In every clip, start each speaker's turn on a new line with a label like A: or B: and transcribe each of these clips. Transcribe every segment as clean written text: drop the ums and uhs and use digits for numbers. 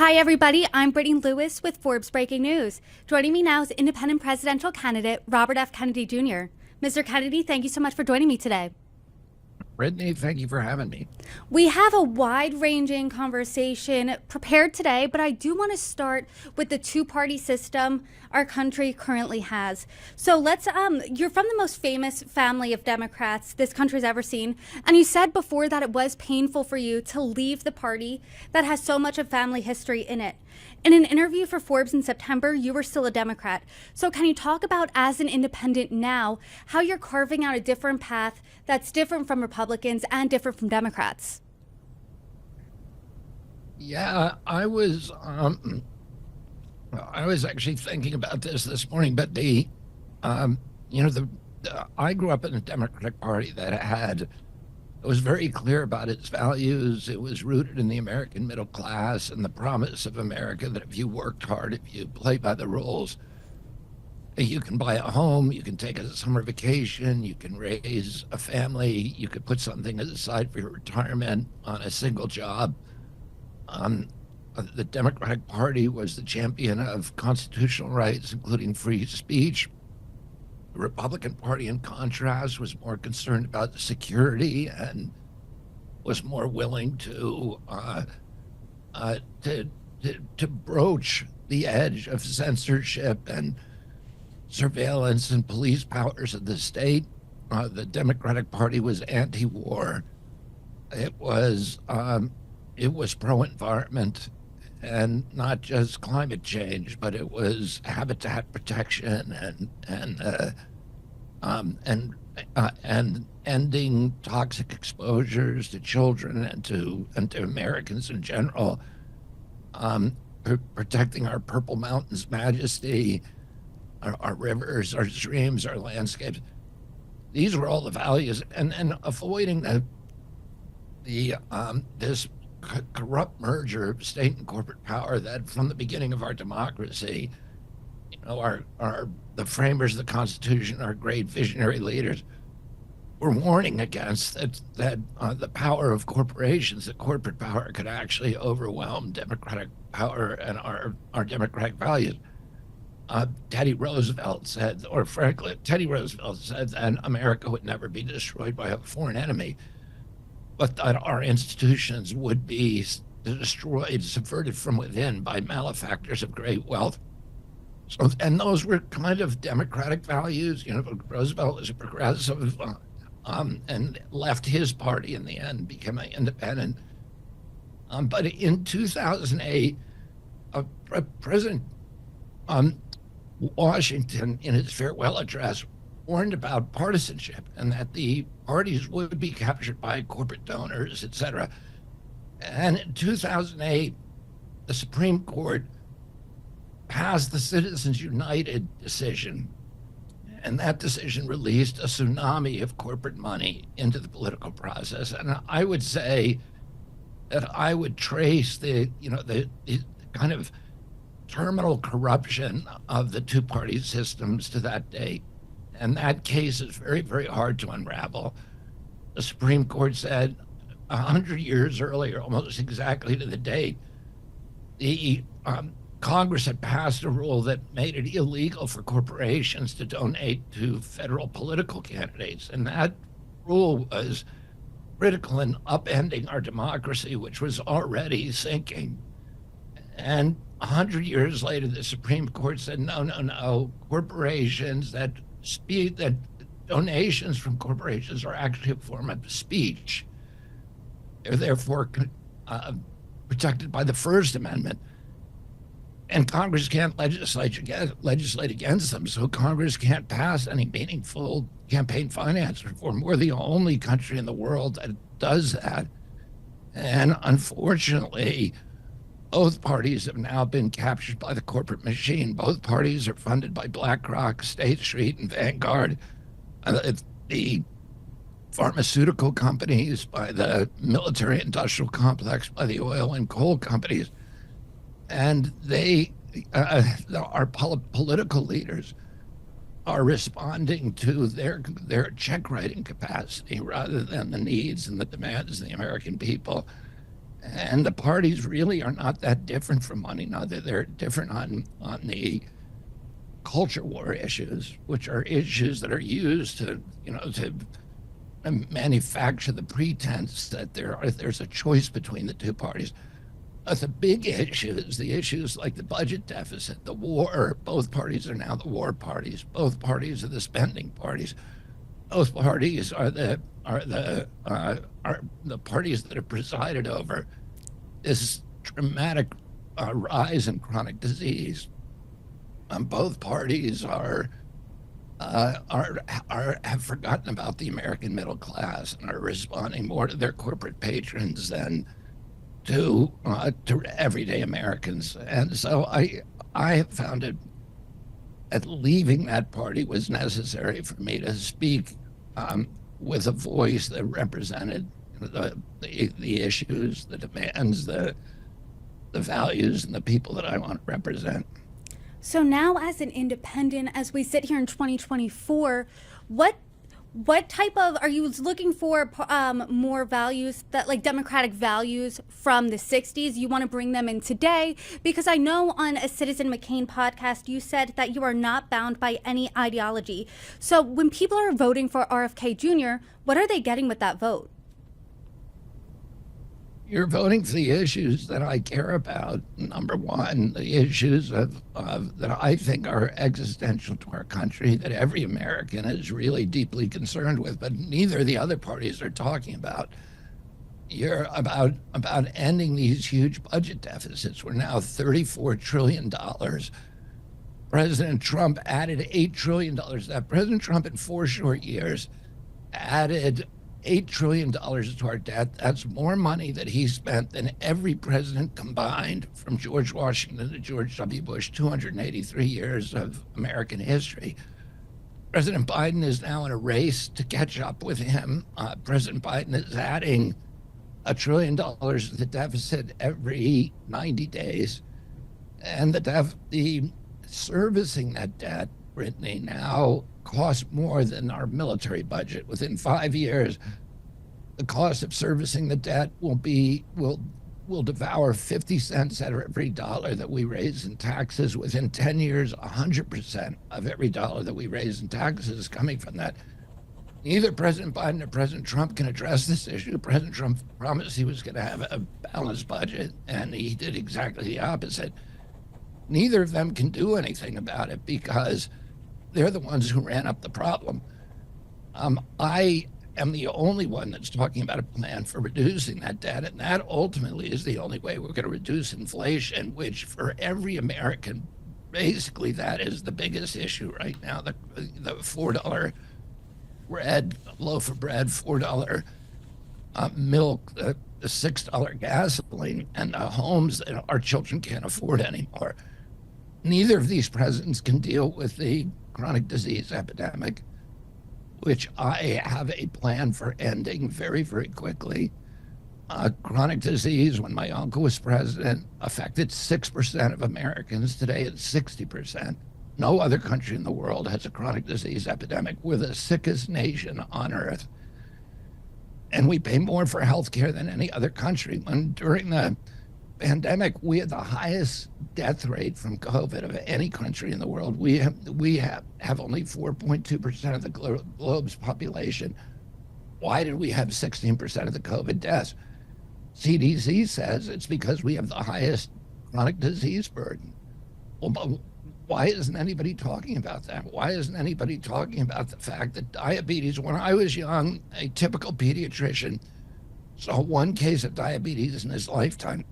A: Hi, everybody. I'm Brittany Lewis with Forbes Breaking News. Joining me now is independent presidential candidate Robert F. Kennedy Jr. Mr. Kennedy, thank you so much for joining me today.
B: Brittany, thank you for having me.
A: We have a wide-ranging conversation prepared today, but I do want to start with the two-party system our country currently has. So you're from the most famous family of Democrats this country's ever seen, and you said before that it was painful for you to leave the party that has so much of family history in it. In an interview for Forbes in September, you were still a Democrat. So can you talk about, as an independent now, how you're carving out a different path that's different from Republicans and different from Democrats?
B: Yeah, I was actually thinking about this morning, but I grew up in a Democratic Party that it was very clear about its values. It was rooted in the American middle class and the promise of America that if you worked hard, if you play by the rules, you can buy a home, you can take a summer vacation, you can raise a family, you could put something aside for your retirement on a single job. The Democratic Party was the champion of constitutional rights, including free speech. The Republican Party, in contrast, was more concerned about security and was more willing to broach the edge of censorship and surveillance and police powers of the state. The Democratic Party was anti-war. It was pro-environment, and not just climate change, but it was habitat protection and ending toxic exposures to children and to Americans in general, protecting our Purple Mountains majesty, our rivers, our streams, our landscapes. These were all the values, and avoiding this corrupt merger of state and corporate power that, from the beginning of our democracy, the framers of the Constitution, our great visionary leaders, were warning against that the power of corporations, that corporate power could actually overwhelm democratic power and our democratic values. Teddy Roosevelt said that America would never be destroyed by a foreign enemy, but that our institutions would be destroyed, subverted from within by malefactors of great wealth. So, and those were kind of democratic values. Roosevelt was a progressive and left his party in the end, became an independent. But in 2008, President Washington, in his farewell address, warned about partisanship and that the parties would be captured by corporate donors, etc. And in 2008, the Supreme Court passed the Citizens United decision, and that decision released a tsunami of corporate money into the political process. And I would say that I would trace the kind of terminal corruption of the two-party systems to that date. And that case is very, very hard to unravel. The Supreme Court said 100 years earlier, almost exactly to the date, the Congress had passed a rule that made it illegal for corporations to donate to federal political candidates. And that rule was critical in upending our democracy, which was already sinking. And 100 years later, the Supreme Court said, no, corporations that donations from corporations are actually a form of speech. They're therefore protected by the First Amendment. And Congress can't legislate against them, so Congress can't pass any meaningful campaign finance reform. We're the only country in the world that does that. And unfortunately, both parties have now been captured by the corporate machine. Both parties are funded by BlackRock, State Street, and Vanguard. The pharmaceutical companies by the military industrial complex, by the oil and coal companies. And our political leaders are responding to their check writing capacity rather than the needs and the demands of the American people. And the parties really are not that different from one another. They're different on the culture war issues, which are issues that are used to, to manufacture the pretense that there's a choice between the two parties. The big issues, the issues like the budget deficit, the war, both parties are now the war parties. Both parties are the spending parties. Both parties are the parties that have presided over this dramatic rise in chronic disease. Both parties have forgotten about the American middle class and are responding more to their corporate patrons than to everyday Americans. And so I have found it that leaving that party was necessary for me to speak with a voice that represented the issues, the demands, the values, and the people that I want to represent.
A: So now, as an independent, as we sit here in 2024, what type of are you looking for? More values that like democratic values from the 60s? You want to bring them in today? Because I know on a Citizen McCain podcast, you said that you are not bound by any ideology. So when people are voting for RFK Jr., what are they getting with that vote?
B: You're voting for the issues that I care about. Number one, the issues of that I think are existential to our country, that every American is really deeply concerned with, but neither of the other parties are talking about. You're about ending these huge budget deficits. We're now $34 trillion. President Trump added $8 trillion to that. President Trump in 4 short years added $8 trillion to our debt. That's more money that he spent than every president combined from George Washington to George W. Bush, 283 years of American history. President Biden is now in a race to catch up with him. President Biden is adding $1 trillion to the deficit every 90 days. And the servicing that debt, Brittany, now costs more than our military budget. Within 5 years, the cost of servicing the debt will devour 50 cents out of every dollar that we raise in taxes. Within 10 years, 100% of every dollar that we raise in taxes is coming from that. Neither President Biden or President Trump can address this issue. President Trump promised he was going to have a balanced budget, and he did exactly the opposite. Neither of them can do anything about it because they're the ones who ran up the problem. I am the only one that's talking about a plan for reducing that debt, and that ultimately is the only way we're going to reduce inflation, which for every American, basically that is the biggest issue right now. The $4 loaf of bread, $4 milk, the $6 gasoline, and the homes that our children can't afford anymore. Neither of these presidents can deal with the chronic disease epidemic, which I have a plan for ending very, very quickly. Chronic disease, when my uncle was president, affected 6% of Americans. Today it's 60%. No other country in the world has a chronic disease epidemic. We're the sickest nation on earth. And we pay more for healthcare than any other country. When during the pandemic, we had the highest death rate from COVID of any country in the world. We have only 4.2% of the globe's population. Why did we have 16% of the COVID deaths? CDC says it's because we have the highest chronic disease burden. Well, but why isn't anybody talking about that? Why isn't anybody talking about the fact that diabetes, when I was young, a typical pediatrician saw 1 case of diabetes in his lifetime.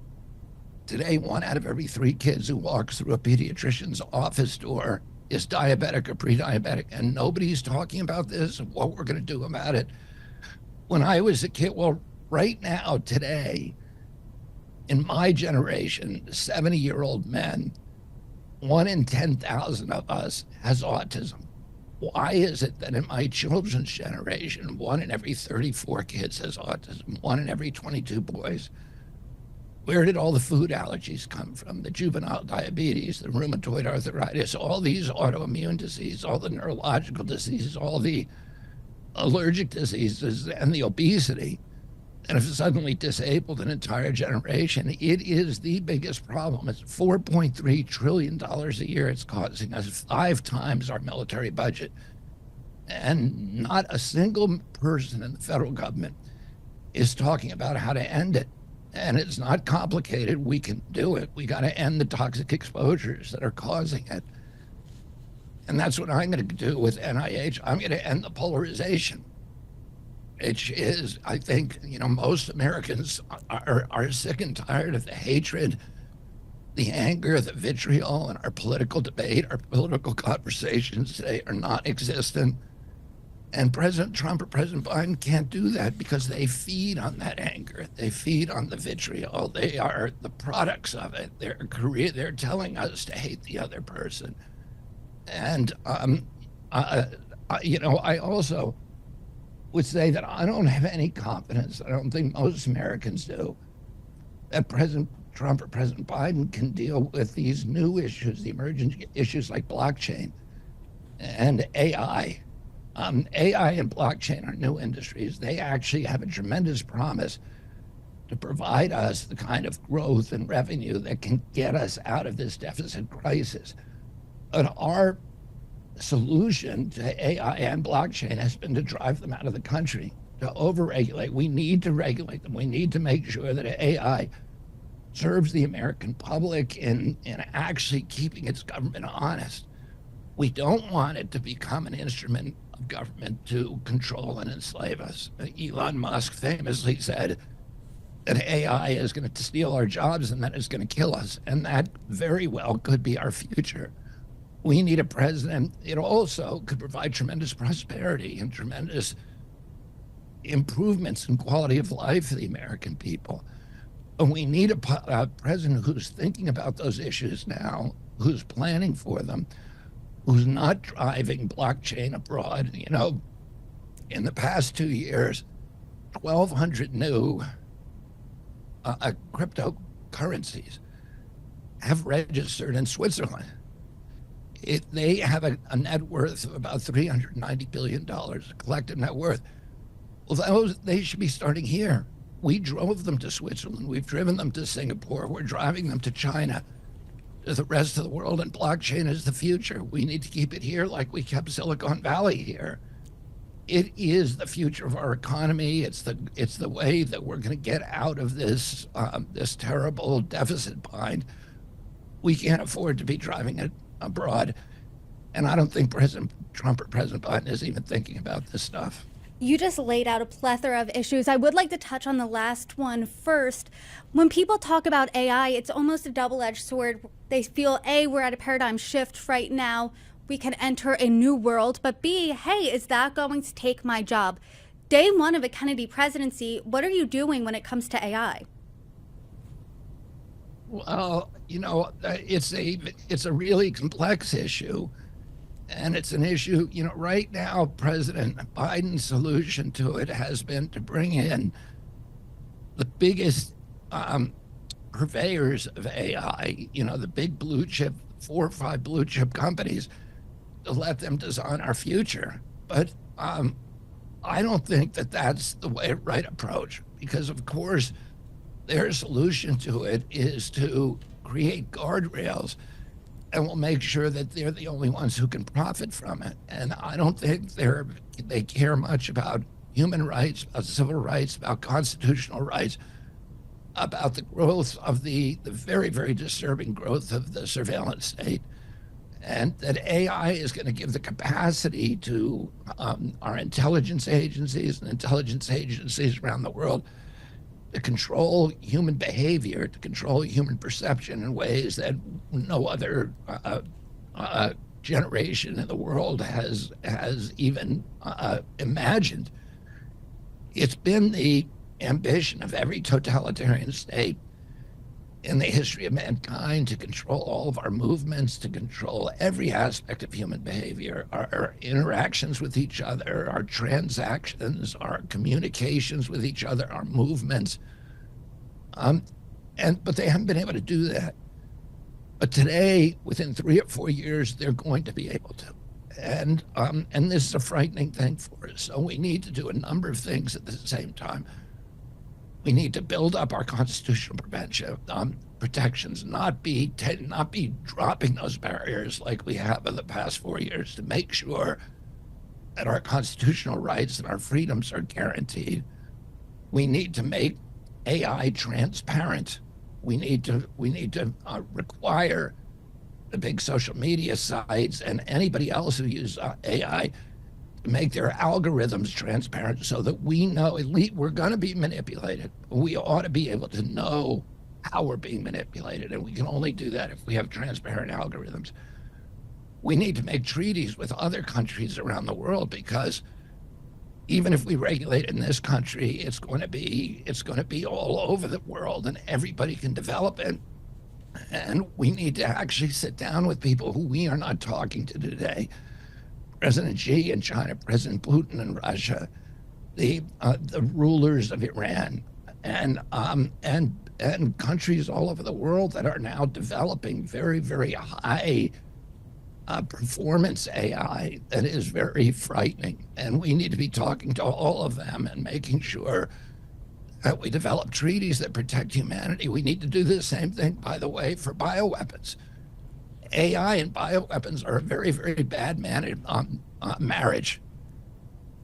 B: Today, 1 out of every 3 kids who walks through a pediatrician's office door is diabetic or pre-diabetic, and nobody's talking about this and what we're going to do about it. When I was a kid, well, right now, today, in my generation, 70-year-old men, 1 in 10,000 of us has autism. Why is it that in my children's generation, 1 in every 34 kids has autism, 1 in every 22 boys? Where did all the food allergies come from? The juvenile diabetes, the rheumatoid arthritis, all these autoimmune diseases, all the neurological diseases, all the allergic diseases, and the obesity. and have suddenly disabled an entire generation. It is the biggest problem. It's $4.3 trillion a year it's causing us, 5 times our military budget. And not a single person in the federal government is talking about how to end it. And it's not complicated. We can do it. We got to end the toxic exposures that are causing it. And that's what I'm going to do with NIH. I'm going to end the polarization. Which is, I think, most Americans are sick and tired of the hatred, the anger, the vitriol, and our political debate, our political conversations today are non-existent. And President Trump or President Biden can't do that because they feed on that anger. They feed on the vitriol. They are the products of it. They're telling us to hate the other person. And, I also would say that I don't have any confidence. I don't think most Americans do that President Trump or President Biden can deal with these new issues, the emerging issues like blockchain and AI. AI and blockchain are new industries. They actually have a tremendous promise to provide us the kind of growth and revenue that can get us out of this deficit crisis. But our solution to AI and blockchain has been to drive them out of the country, to overregulate. We need to regulate them. We need to make sure that AI serves the American public in actually keeping its government honest. We don't want it to become an instrument of government to control and enslave us. Elon Musk famously said that AI is going to steal our jobs and that it's going to kill us. And that very well could be our future. We need a president. It also could provide tremendous prosperity and tremendous improvements in quality of life for the American people. And we need a president who's thinking about those issues now, who's planning for them, who's not driving blockchain abroad. In the past 2 years, 1,200 new cryptocurrencies have registered in Switzerland. They have a net worth of about $390 billion, a collective net worth. Well, they should be starting here. We drove them to Switzerland. We've driven them to Singapore. We're driving them to China, to the rest of the world, and blockchain is the future. We need to keep it here like we kept Silicon Valley here. It is the future of our economy. It's the way that we're going to get out of this terrible deficit bind. We can't afford to be driving it abroad. And I don't think President Trump or President Biden is even thinking about this stuff.
A: You just laid out a plethora of issues. I would like to touch on the last one first. When people talk about AI, it's almost a double-edged sword. They feel, A, we're at a paradigm shift right now. We can enter a new world. But B, hey, is that going to take my job? Day one of a Kennedy presidency, what are you doing when it comes to AI?
B: Well, it's a really complex issue. And it's an issue, right now, President Biden's solution to it has been to bring in the biggest purveyors of AI, the big blue chip, 4 or 5 blue chip companies, to let them design our future. But I don't think that that's the right approach, because, of course, their solution to it is to create guardrails and will make sure that they're the only ones who can profit from it. And I don't think they care much about human rights, about civil rights, about constitutional rights, about the growth of the very, very disturbing growth of the surveillance state. And that AI is going to give the capacity to our intelligence agencies and intelligence agencies around the world to control human behavior, to control human perception in ways that no other generation in the world has even imagined. It's been the ambition of every totalitarian state in the history of mankind to control all of our movements, to control every aspect of human behavior, our interactions with each other, our transactions, our communications with each other, our movements. But they haven't been able to do that. But today, within 3 or 4 years, they're going to be able to. And this is a frightening thing for us. So we need to do a number of things at the same time. We need to build up our constitutional protections, not be dropping those barriers like we have in the past 4 years, to make sure that our constitutional rights and our freedoms are guaranteed. We need to make AI transparent. We need to require the big social media sites and anybody else who uses AI to make their algorithms transparent, so that we know at least we're going to be manipulated. We ought to be able to know how we're being manipulated, and we can only do that if we have transparent algorithms. We need to make treaties with other countries around the world, because even if we regulate in this country, it's going to be all over the world, and everybody can develop it. And we need to actually sit down with people who we are not talking to today. President Xi in China, President Putin in Russia, the rulers of Iran, and countries all over the world that are now developing very, very high performance AI that is very frightening. And we need to be talking to all of them and making sure that we develop treaties that protect humanity. We need to do the same thing, by the way, for bioweapons. AI and bioweapons are a very, very bad marriage,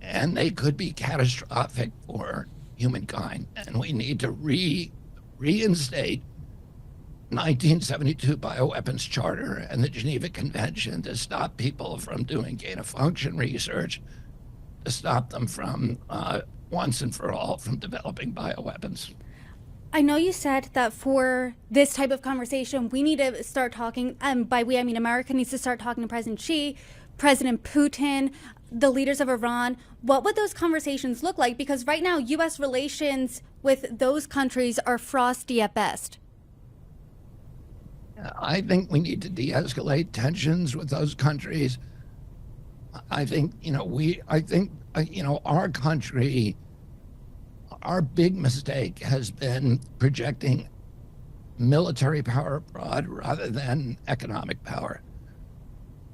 B: and they could be catastrophic for humankind. And we need to reinstate 1972 Bioweapons Charter and the Geneva Convention to stop people from doing gain-of-function research, to stop them from, once and for all, from developing bioweapons.
A: I know you said that for this type of conversation, we need to start talking, by we, I mean America needs to start talking to President Xi, President Putin, the leaders of Iran. What would those conversations look like? Because right now, U.S. relations with those countries are frosty at best.
B: I think we need to de-escalate tensions with those countries. I think, our country, our big mistake has been projecting military power abroad rather than economic power.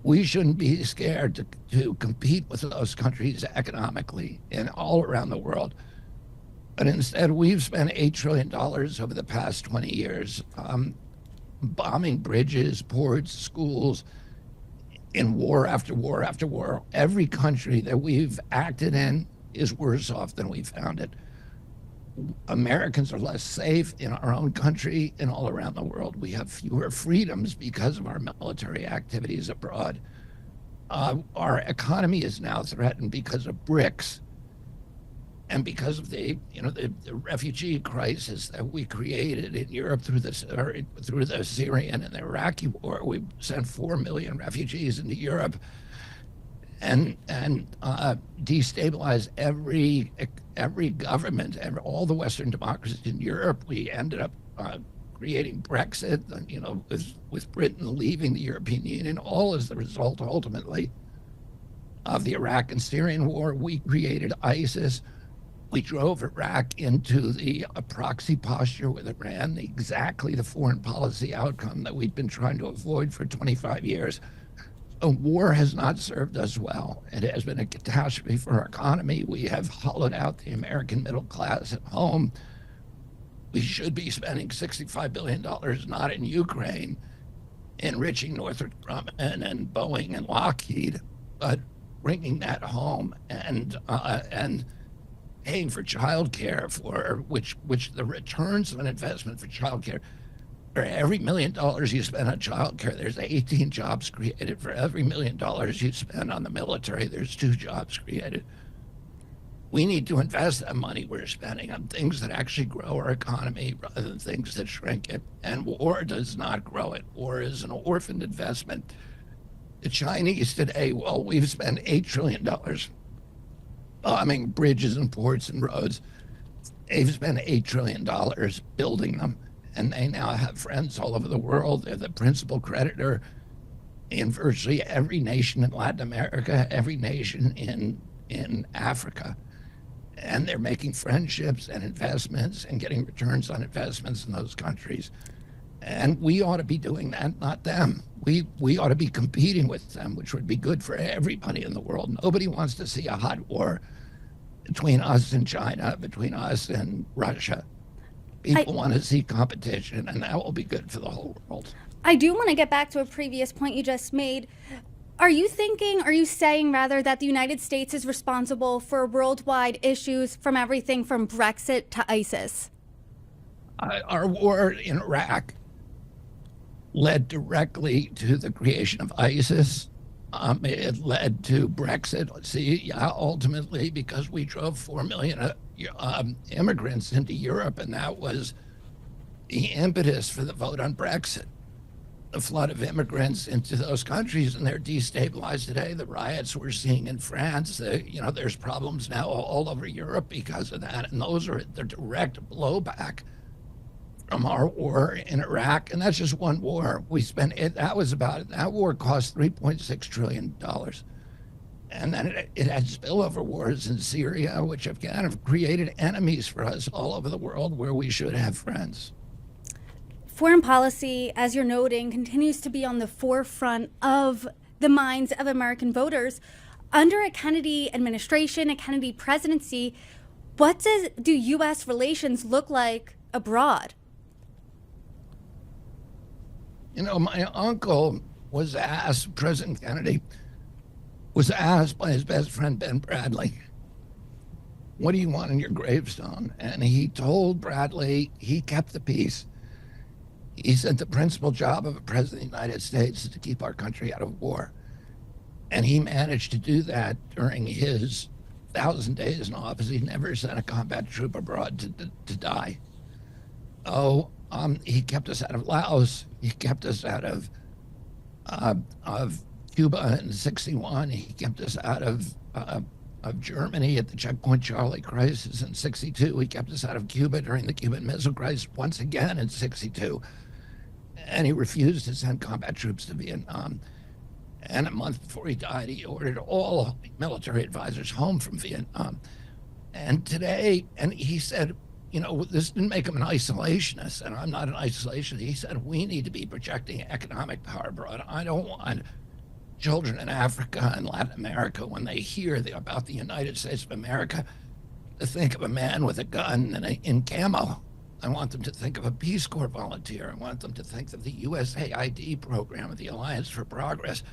B: We shouldn't be scared to compete with those countries economically and all around the world. But instead, we've spent $8 trillion over the past 20 years bombing bridges, ports, schools, in war after war after war. Every country that we've acted in is worse off than we found it. Americans are less safe in our own country and all around the world. We have fewer freedoms because of our military activities abroad. Our economy is now threatened because of BRICS, and because of the refugee crisis that we created in Europe through the Syrian and the Iraqi war. We sent 4 million refugees into Europe and destabilized every government, all the Western democracies in Europe. We ended up creating Brexit, with Britain leaving the European Union, all as the result ultimately of the Iraq and Syrian war. We created ISIS. We drove Iraq into a proxy posture with Iran, exactly the foreign policy outcome that we'd been trying to avoid for 25 years. So war has not served us well. It has been a catastrophe for our economy. We have hollowed out the American middle class at home. We should be spending $65 billion not in Ukraine, enriching Northrop Grumman and Boeing and Lockheed, but bringing that home and paying for childcare, for which the returns of an investment for childcare, for every $1 million you spend on childcare, there's 18 jobs created. For every $1 million you spend on the military, there's 2 jobs created. We need to invest that money we're spending on things that actually grow our economy rather than things that shrink it. And war does not grow it. War is an orphaned investment. The Chinese today, well, we've spent $8 trillion bombing bridges and ports and roads. They've spent $8 trillion building them, and they now have friends all over the world. They're the principal creditor in virtually every nation in Latin America, every nation in Africa. And they're making friendships and investments and getting returns on investments in those countries. And we ought to be doing that, not them. We ought to be competing with them, which would be good for everybody in the world. Nobody wants to see a hot war between us and China, between us and Russia. People want to see competition, and that will be good for the whole world.
A: I do want to get back to a previous point you just made. Are you saying rather that the United States is responsible for worldwide issues from everything from Brexit to ISIS?
B: Our war in Iraq led directly to the creation of ISIS. It led to Brexit. See, ultimately, because we drove 4 million immigrants into Europe, and that was the impetus for the vote on Brexit. The flood of immigrants into those countries, and they're destabilized today. The riots we're seeing in France, there's problems now all over Europe because of that, and those are the direct blowback from our war in Iraq, and that's just one war. That war cost $3.6 trillion. And then it had spillover wars in Syria, which have kind of created enemies for us all over the world where we should have friends.
A: Foreign policy, as you're noting, continues to be on the forefront of the minds of American voters. Under a Kennedy administration, a Kennedy presidency, what do U.S. relations look like abroad?
B: My uncle was asked, President Kennedy was asked by his best friend, Ben Bradley, what do you want in your gravestone? And he told Bradley he kept the peace. He said the principal job of a president of the United States is to keep our country out of war. And he managed to do that during his 1,000 days in office. He never sent a combat troop abroad to die. He kept us out of Laos. He kept us out of Cuba in '61. He kept us out of Germany at the Checkpoint Charlie crisis in '62. He kept us out of Cuba during the Cuban Missile Crisis once again in '62. And he refused to send combat troops to Vietnam. And a month before he died, he ordered all military advisors home from Vietnam. And today, and he said, this didn't make him an isolationist, and I'm not an isolationist. He said, we need to be projecting economic power abroad. I don't want children in Africa and Latin America, when they hear about the United States of America, to think of a man with a gun and in camo. I want them to think of a Peace Corps volunteer. I want them to think of the USAID program, the Alliance for Progress,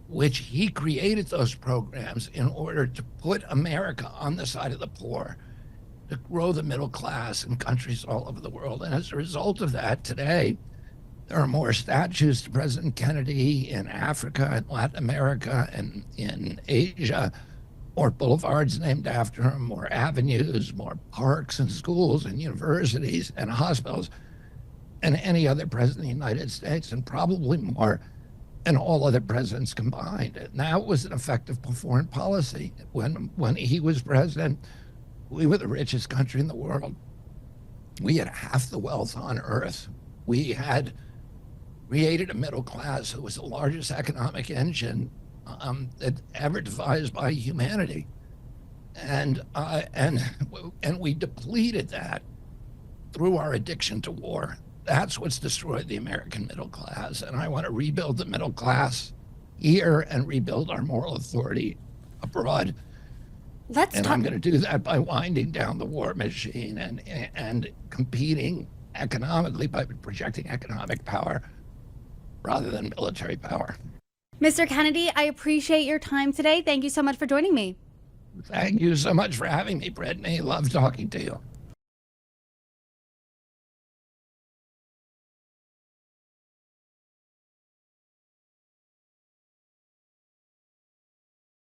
B: which he created those programs in order to put America on the side of the poor, to grow the middle class in countries all over the world. And as a result of that, today, there are more statues to President Kennedy in Africa and Latin America and in Asia, more boulevards named after him, more avenues, more parks and schools and universities and hospitals than any other president of the United States, and probably more than all other presidents combined. And that was an effective foreign policy. When he was president, we were the richest country in the world. We had half the wealth on earth. We had created a middle class that was the largest economic engine that ever devised by humanity, and we depleted that through our addiction to war. That's what's destroyed the American middle class, and I want to rebuild the middle class here and rebuild our moral authority abroad. I'm going to do that by winding down the war machine and competing economically by projecting economic power rather than military power.
A: Mr. Kennedy, I appreciate your time today. Thank you so much for joining me.
B: Thank you so much for having me, Brittany. Love talking to you.